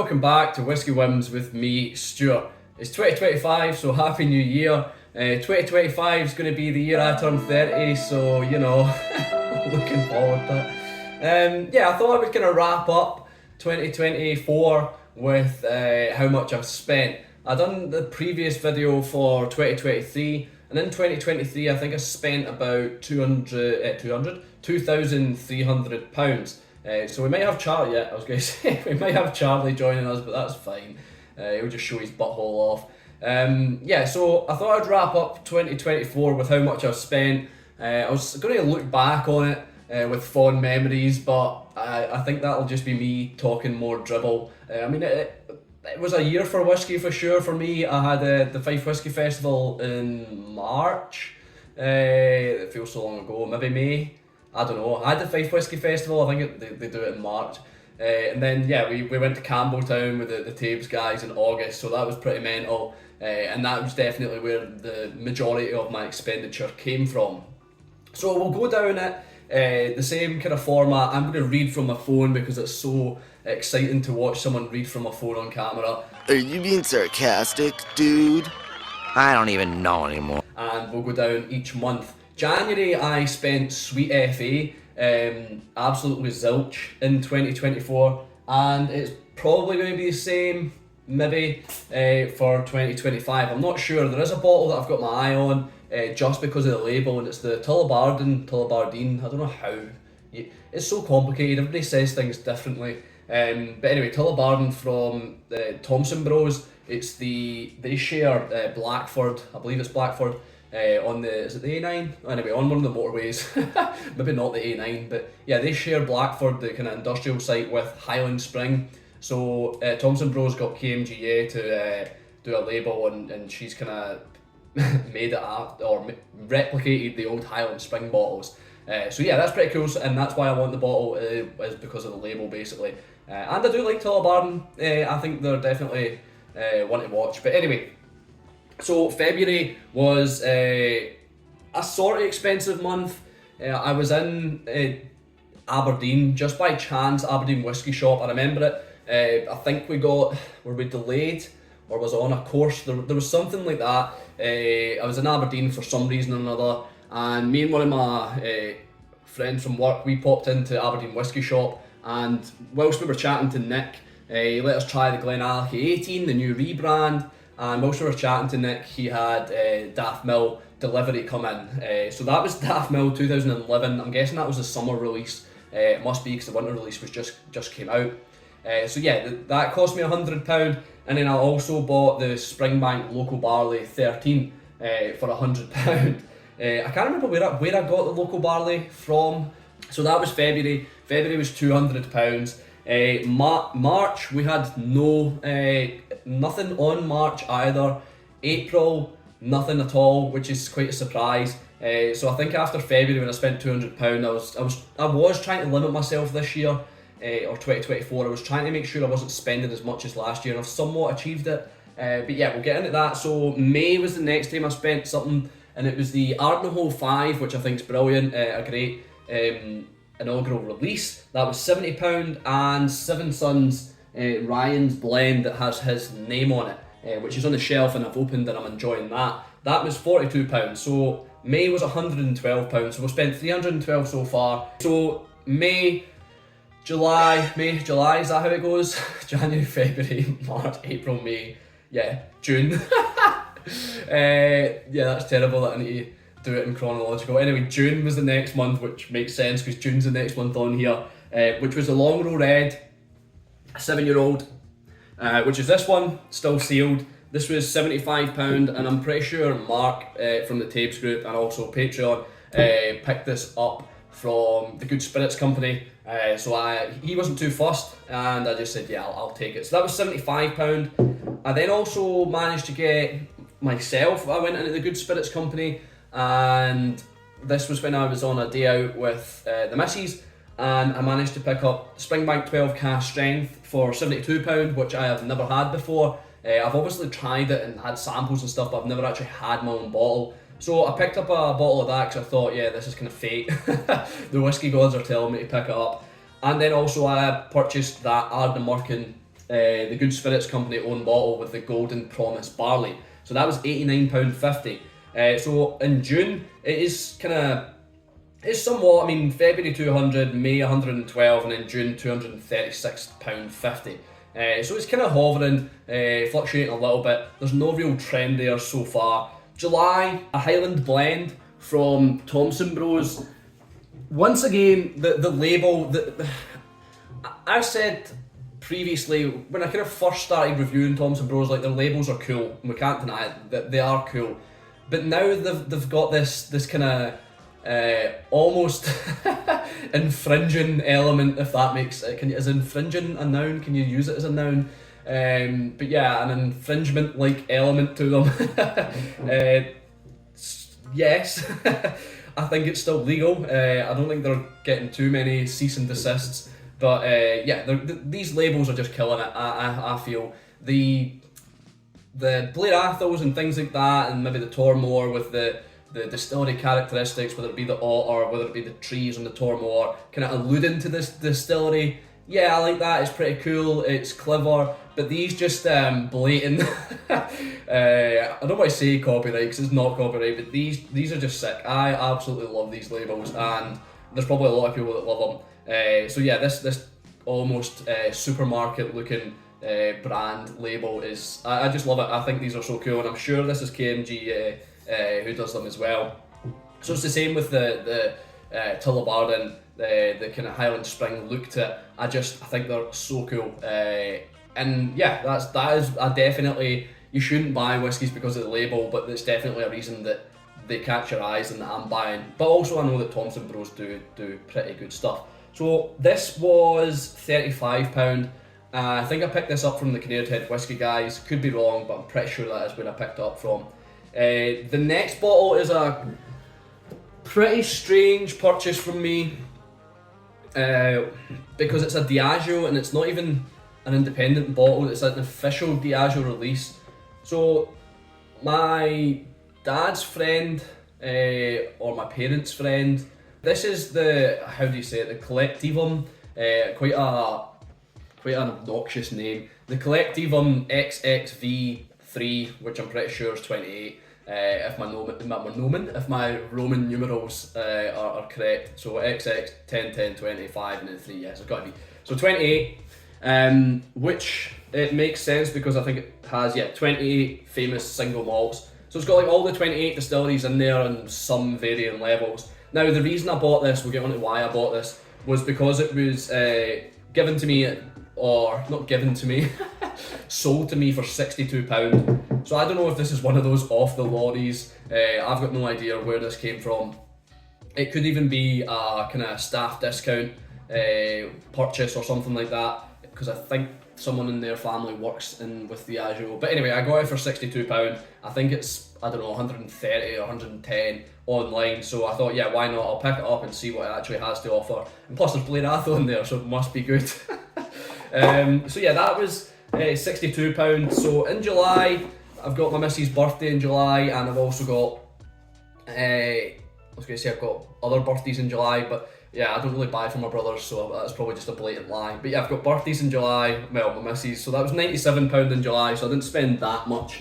welcome back to Whisky Whims with me, Stuart. It's 2025, so Happy New Year. 2025 is going to be the year I turn 30, so you know, looking forward to it. I thought I would kind of wrap up 2024 with how much I've spent. I done the previous video for 2023, and in 2023 I think I spent about £2,300. So we might have Charlie, I was going to say, we might have Charlie joining us, but that's fine. He'll just show his butthole off. So I thought I'd wrap up 2024 with how much I've spent. I was going to look back on it with fond memories, but I think that'll just be me talking more dribble. It was a year for whiskey for sure for me. I had the Fife Whisky Festival in March. It feels so long ago, maybe May. I don't know. I had the Fife Whisky Festival, I think they do it in March. And then we went to Campbelltown with the Tabes guys in August, so that was pretty mental. And that was definitely where the majority of my expenditure came from. So we'll go down it the same kind of format. I'm going to read from my phone because it's so exciting to watch someone read from a phone on camera. Are you being sarcastic, dude? I don't even know anymore. And we'll go down each month. January I spent sweet FA, absolutely zilch in 2024, and it's probably going to be the same maybe for 2025. I'm not sure. There is a bottle that I've got my eye on just because of the label, and it's the Tullibardine. I don't know how. It's so complicated. Everybody says things differently. But anyway, Tullibardine from Thompson Bros. They share Blackford. I believe it's Blackford. Is it the A9? Anyway, on one of the motorways. Maybe not the A9, but yeah, they share Blackford, the kind of industrial site, with Highland Spring. So Thompson Bros got KMGA to do a label, and she's kind of made it replicated the old Highland Spring bottles. So yeah, that's pretty cool, and that's why I want the bottle, is because of the label basically. And I do like Tullibardine. I think they're definitely one to watch. But anyway. So February was a sort of expensive month. I was in Aberdeen just by chance, Aberdeen Whisky Shop. I remember it. I think were we delayed or was it on a course? There was something like that. I was in Aberdeen for some reason or another, and me and one of my friends from work, we popped into Aberdeen Whisky Shop, and whilst we were chatting to Nick, he let us try the Glenallachie 18, the new rebrand. And whilst we were chatting to Nick, he had Daft Mill delivery come in. So that was Daft Mill 2011. I'm guessing that was the summer release. It must be because the winter release was just came out. That cost me £100. And then I also bought the Springbank Local Barley 13 for £100. I can't remember where I got the Local Barley from. So that was February. February was £200. March we had nothing on March either. April, nothing at all, which is quite a surprise. So I think after February, when I spent £200, I was trying to limit myself this year, or 2024. I was trying to make sure I wasn't spending as much as last year, and I've somewhat achieved it. But yeah, we'll get into that. So May was the next time I spent something, and it was the Ardnahoe 5, which I think is brilliant, a great inaugural release. That was £70, and Seven Sons Ryan's blend that has his name on it, which is on the shelf, and I've opened and I'm enjoying that. That was £42. So May was £112. So we've spent £312 so far. So July, is that how it goes? January, February, March, April, May, June. That's terrible that I need to do it in chronological. Anyway, June was the next month, which makes sense because June's the next month on here, which was the Long Row Red, 7-year-old, which is this one, still sealed. This was £75, and I'm pretty sure Mark from the Tabes group and also Patreon picked this up from the Good Spirits Company. He wasn't too fussed, and I just said, yeah, I'll take it. So that was £75. I then also managed to get myself, I went into the Good Spirits Company, and this was when I was on a day out with the missus, and I managed to pick up Springbank 12 Cask Strength for £72, which I have never had before. I've obviously tried it and had samples and stuff, but I've never actually had my own bottle. So I picked up a bottle of that because I thought, yeah, this is kind of fate. The whiskey gods are telling me to pick it up. And then also I purchased that Ardnamurchan the Good Spirits Company own bottle with the Golden Promise barley. So that was £89.50. So in June, it is kind of, it's somewhat, I mean, February 200, May 112, and then June £236.50. So it's kind of hovering, fluctuating a little bit. There's no real trend there so far. July, a Highland blend from Thompson Bros. Once again, the label, I said previously, when I kind of first started reviewing Thompson Bros, like, their labels are cool, and we can't deny it, that they are cool. But now they've got this kind of almost infringing element, if that makes it. Is infringing a noun? Can you use it as a noun? But yeah, an infringement-like element to them. Yes, I think it's still legal. I don't think they're getting too many cease and desists. But yeah, these labels are just killing it. I feel the Blair Athos and things like that, and maybe the Tormore with the distillery characteristics, whether it be the otter, whether it be the trees on the Tormore, kind of alluding to this distillery. Yeah, I like that. It's pretty cool. It's clever. But these just blatant. I don't want to say copyright because it's not copyright, but these are just sick. I absolutely love these labels, and there's probably a lot of people that love them. So yeah, this almost supermarket looking brand label is, I just love it. I think these are so cool, and I'm sure this is KMG who does them as well. So it's the same with the Tullibardine, the kind of Highland Spring look to it. I think they're so cool. And yeah, that is a definitely, you shouldn't buy whiskies because of the label, but it's definitely a reason that they catch your eyes and that I'm buying. But also I know that Thompson Bros do pretty good stuff. So this was £35. I think I picked this up from the Kinnaird Head Whisky guys. Could be wrong, but I'm pretty sure that is where I picked it up from. The next bottle is a pretty strange purchase from me, because it's a Diageo and it's not even an independent bottle, it's an official Diageo release. So my dad's friend, or my parents' friend, this is the, how do you say it, the Collectivum, quite an obnoxious name. The Collectivum XXV3, which I'm pretty sure is 28, if my Roman numerals are correct. So XX, 10, 10, 25, and then 3, yes, it's got to be. So 28, which it makes sense because I think it has, 28 famous single malts. So it's got like all the 28 distilleries in there and some varying levels. Now the reason I bought this, we'll get on to why I bought this, was because it was given to me, or not given to me, sold to me for £62. So I don't know if this is one of those off the lorries. I've got no idea where this came from. It could even be a kind of staff discount purchase or something like that, because I think someone in their family works with Diageo. But anyway, I got it for £62. I think it's, I don't know, 130 or 110 online. So I thought, yeah, why not? I'll pick it up and see what it actually has to offer. And plus there's Blair Athol in there, so it must be good. So yeah, that was £62. So in July, I've got my missus' birthday in July, and I've also got, I was going to say I've got other birthdays in July, but yeah, I don't really buy for my brothers, so that's probably just a blatant lie. But yeah, I've got birthdays in July, well, my missus', so that was £97 in July, so I didn't spend that much.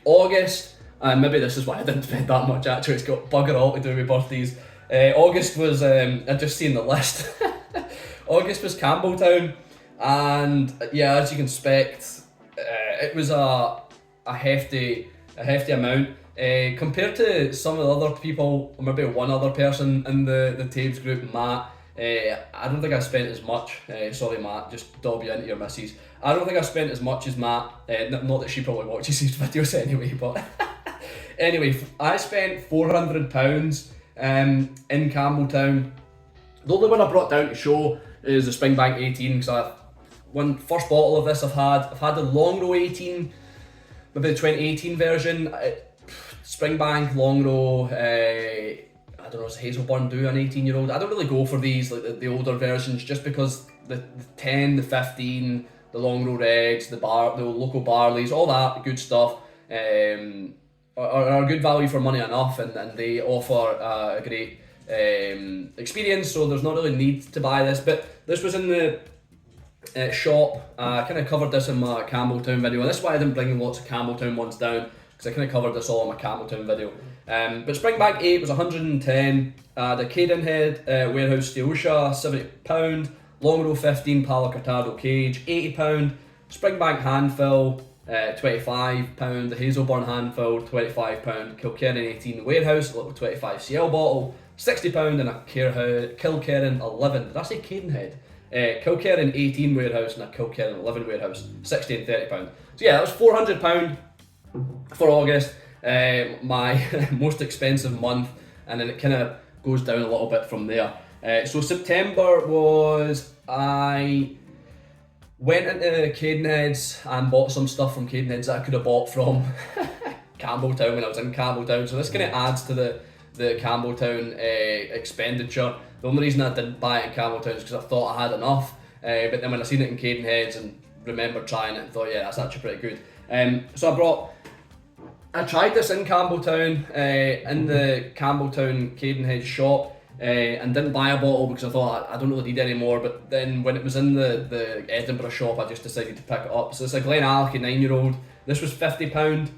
August, and maybe this is why I didn't spend that much actually, it's got bugger all to do with birthdays. August was, I'd just seen the list. August was Campbelltown, and yeah, as you can expect, it was a hefty amount. Compared to some of the other people, or maybe one other person in the Tabes group, Matt, I don't think I spent as much. Sorry Matt, just dob you into your missus. I don't think I spent as much as Matt, not that she probably watches these videos anyway, but anyway, I spent £400 in Campbelltown. The only one I brought down to show is the Springbank 18, because first bottle of this I've had the Longrow 18, maybe the 2018 version. Springbank, Longrow, I don't know, is Hazelburn do an 18-year-old? I don't really go for these, like the older versions, just because the 10, the 15, the Longrow Regs, the local barleys, all that good stuff are good value for money enough, and they offer a great experience, so there's not really need to buy this. But this was in the shop. I kind of covered this in my Campbelltown video, and this is why I didn't bring lots of Campbelltown ones down, because I kind of covered this all in my Campbelltown video. But Springbank 8 was 110, the Cadenhead Warehouse Steelsha £70, Longrow 15 Palo Cortado Cage £80, Springbank Handfill £25, the Hazelburn Handfill £25, Kilkerran 18 Warehouse, a little 25 CL bottle £60, and a Kilkerran 11, did I say Cadenhead? Kilkerran 18 Warehouse and a Kilkerran 11 Warehouse, £60 and £30. So yeah, that was £400 for August, my most expensive month, and then it kind of goes down a little bit from there. So September was, I went into Cadenheads and bought some stuff from Cadenheads that I could have bought from Campbelltown when I was in Campbelltown, so this kind of adds to the Campbelltown expenditure. The only reason I didn't buy it in Campbelltown is because I thought I had enough, but then when I seen it in Cadenheads and remembered trying it and thought, yeah, that's actually pretty good. So I tried this in Campbelltown, in the Campbelltown Cadenhead shop, and didn't buy a bottle because I thought I don't really need any more, but then when it was in the Edinburgh shop, I just decided to pick it up. So it's a Glenallachie 9-year-old. This was £50.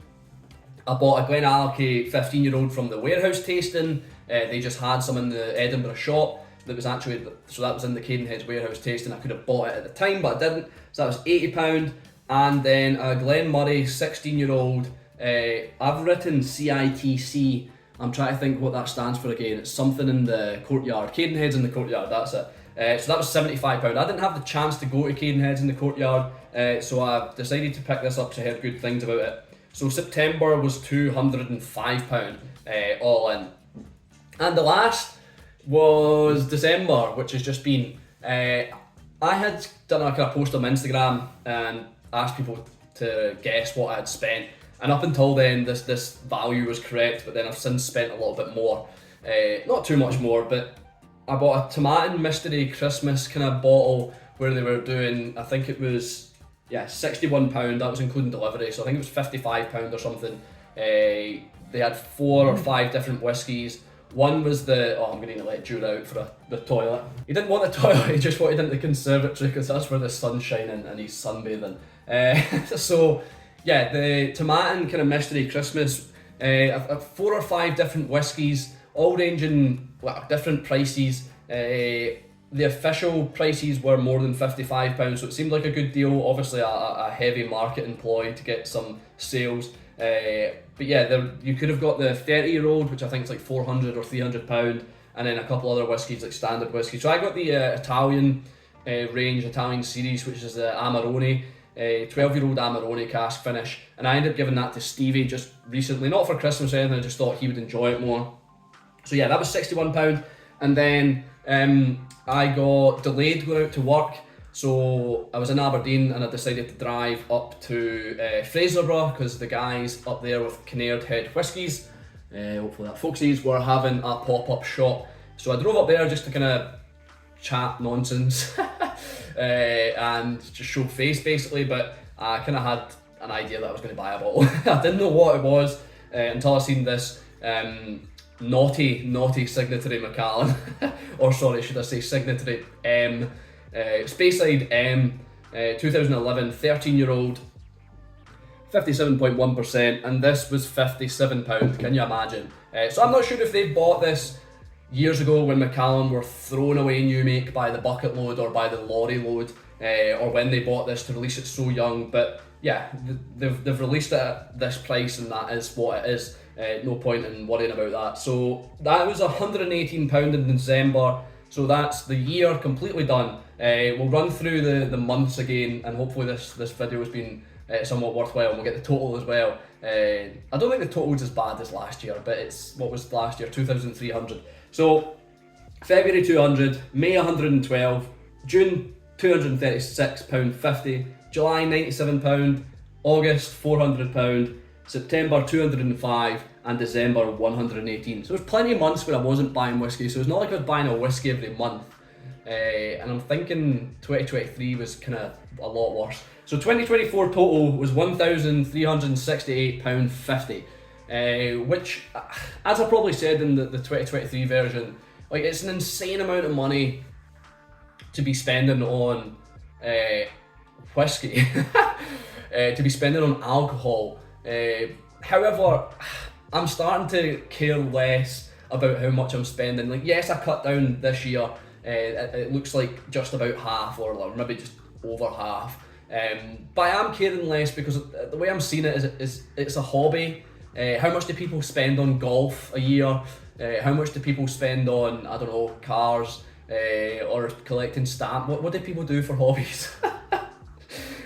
I bought a Glenallachie 15-year-old from the warehouse tasting. They just had some in the Edinburgh shop that was actually, so that was in the Cadenhead's warehouse tasting. I could have bought it at the time, but I didn't. So that was £80. And then a Glen Murray 16-year-old. I've written CITC. I'm trying to think what that stands for again. It's something in the courtyard. Cadenhead's in the courtyard, that's it. So that was £75. I didn't have the chance to go to Cadenhead's in the courtyard, so I decided to pick this up because I heard good things about it. So September was £205 all in. And the last was December, which has just been, I had done a kind of post on Instagram and asked people to guess what I had spent. And up until then, this value was correct, but then I've since spent a little bit more. Not too much more, but I bought a Tomatin Mystery Christmas kind of bottle where they were doing, I think it was, yeah, £61, that was including delivery, so I think it was £55 or something. They had 4 or 5 different whiskies. One was I'm going to let Jude out for the toilet. He didn't want the toilet, he just wanted in the conservatory because that's where the sun's shining and he's sunbathing. So yeah, the Tomatin kind of Mystery Christmas, 4 or 5 different whiskies, all ranging different prices. The official prices were more than £55, so it seemed like a good deal. Obviously a heavy marketing ploy to get some sales. But yeah, you could have got the 30-year-old, which I think is like £400 or £300, and then a couple other whiskies, like standard whiskey. So I got the Italian range, Italian series, which is the Amarone, 12-year-old Amarone cask finish, and I ended up giving that to Stevie just recently, not for Christmas or anything, I just thought he would enjoy it more. So yeah, that was £61, and then I got delayed going out to work. So I was in Aberdeen and I decided to drive up to Fraserburgh because the guys up there with Kinnaird Head Whiskies, hopefully that folksies, were having a pop-up shop. So I drove up there just to kind of chat nonsense and just show face basically, but I kind of had an idea that I was going to buy a bottle. I didn't know what it was until I seen this naughty signatory Macallan, or sorry, should I say signatory M. Speyside M, 2011, 13-year-old, 57.1%, and this was £57, can you imagine? So I'm not sure if they bought this years ago when Macallan were throwing away new make by the bucket load or by the lorry load, or when they bought this to release it so young, but yeah, they've released it at this price and that is what it is. No point in worrying about that. So that was £118 in December. So that's the year completely done. We'll run through the months again, and hopefully this video has been somewhat worthwhile, and we'll get the total as well. I don't think the total's as bad as last year, but it's, what was last year, 2,300. So February 200, May 112, June £236.50, July £97, August £400, September 205, and December 118. So there's plenty of months where I wasn't buying whiskey, so it's not like I was buying a whiskey every month. And I'm thinking 2023 was kind of a lot worse. So 2024 total was £1,368.50, which, as I probably said in the 2023 version, like, it's an insane amount of money to be spending on whiskey to be spending on alcohol. However, I'm starting to care less about how much I'm spending. Like, yes, I cut down this year. It looks like just about half, or maybe just over half. But I am caring less because the way I'm seeing it is it's a hobby. How much do people spend on golf a year? How much do people spend on, I don't know, cars or collecting stamps? What do people do for hobbies?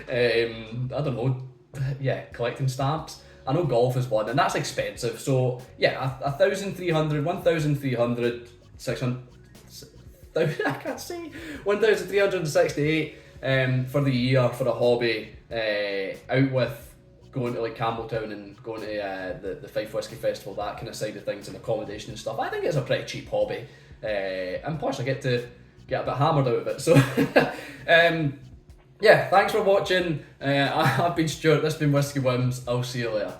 I don't know. Yeah, collecting stamps. I know golf is one, and that's expensive. So yeah, 1,300, 1,300, 600. I can't say 1,368 for the year for a hobby. Out with going to like Campbelltown and going to the Fife Whisky Festival, that kind of side of things, and accommodation and stuff. I think it's a pretty cheap hobby, and plus I get to get a bit hammered out of it. So yeah, thanks for watching. I've been Stuart. This has been Whiskey Whims. I'll see you later.